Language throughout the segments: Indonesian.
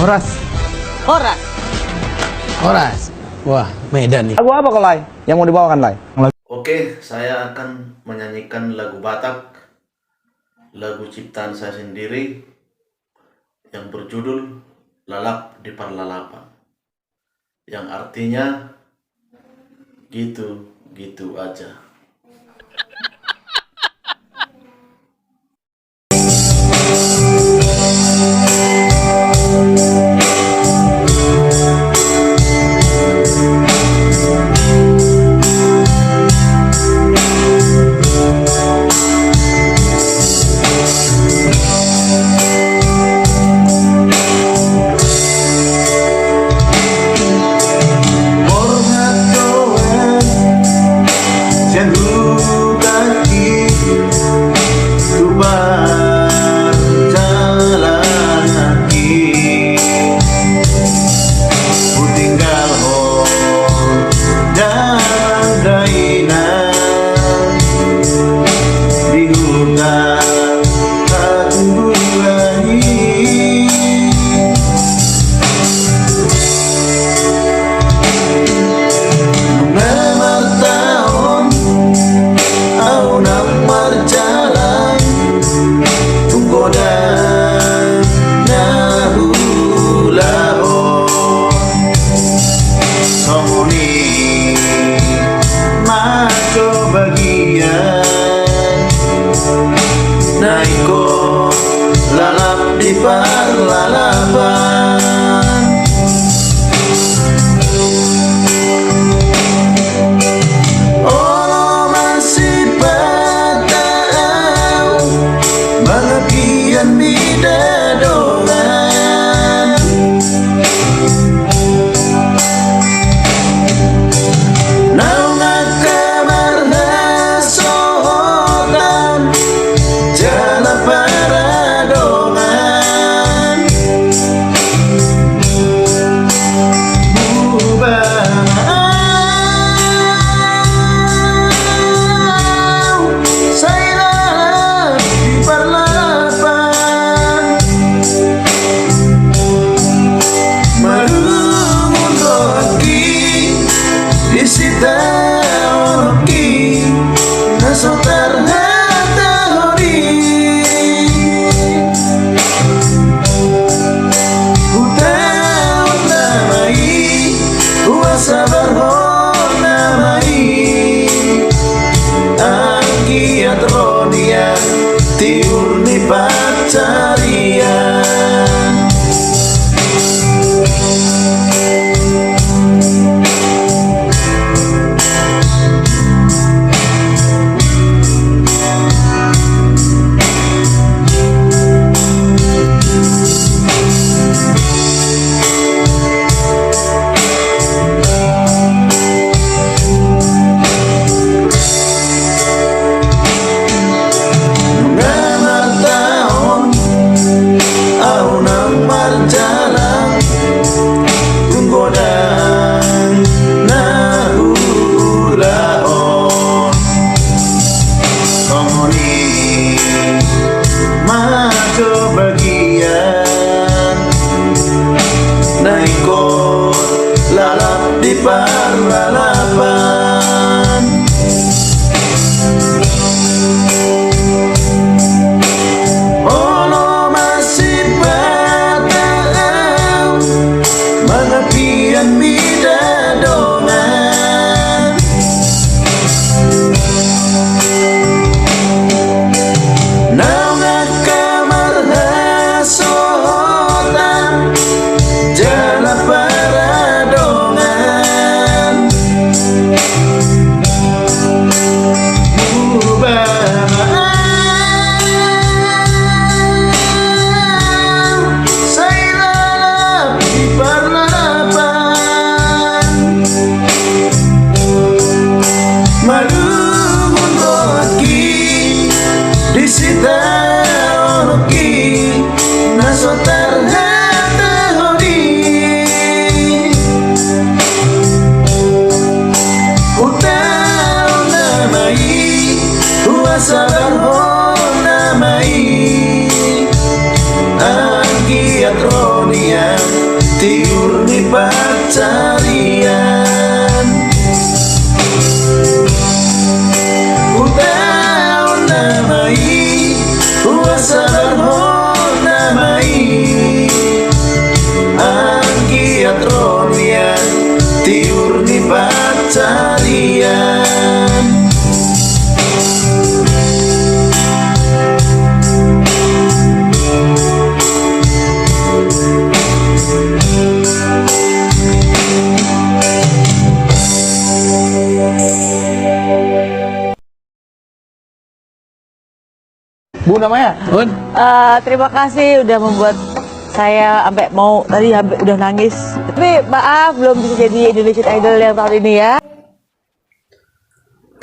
Horas. Horas. Horas. Wah, Medan nih. Lagu apa kau, Lai? Yang mau dibawakan, Lai? Oke, saya akan menyanyikan lagu Batak, lagu ciptaan saya sendiri yang berjudul Lalap di Parlalapan, yang artinya gitu-gitu aja. Naiko lalap di parlalapan, oh masih patah bagian bidadongan, nauna kabar hasotan jala paradongan, saya lalap di parlalapan, marungun roki disita oroki nasotar hata hori, hutang namai sabar ho namai angkiat rodian tiur ni pacarian. Naiko lalap di parlalapan, olo masih patah mengepian bidadongan, nauna kamar hasotan jala paradongan, Bu namanya? Un, Terima kasih udah membuat saya sampai mau tadi udah nangis. Tapi maaf belum bisa jadi Indonesian Idol yang tahun ini ya.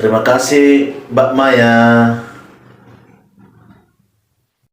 Terima kasih Mbak Maya.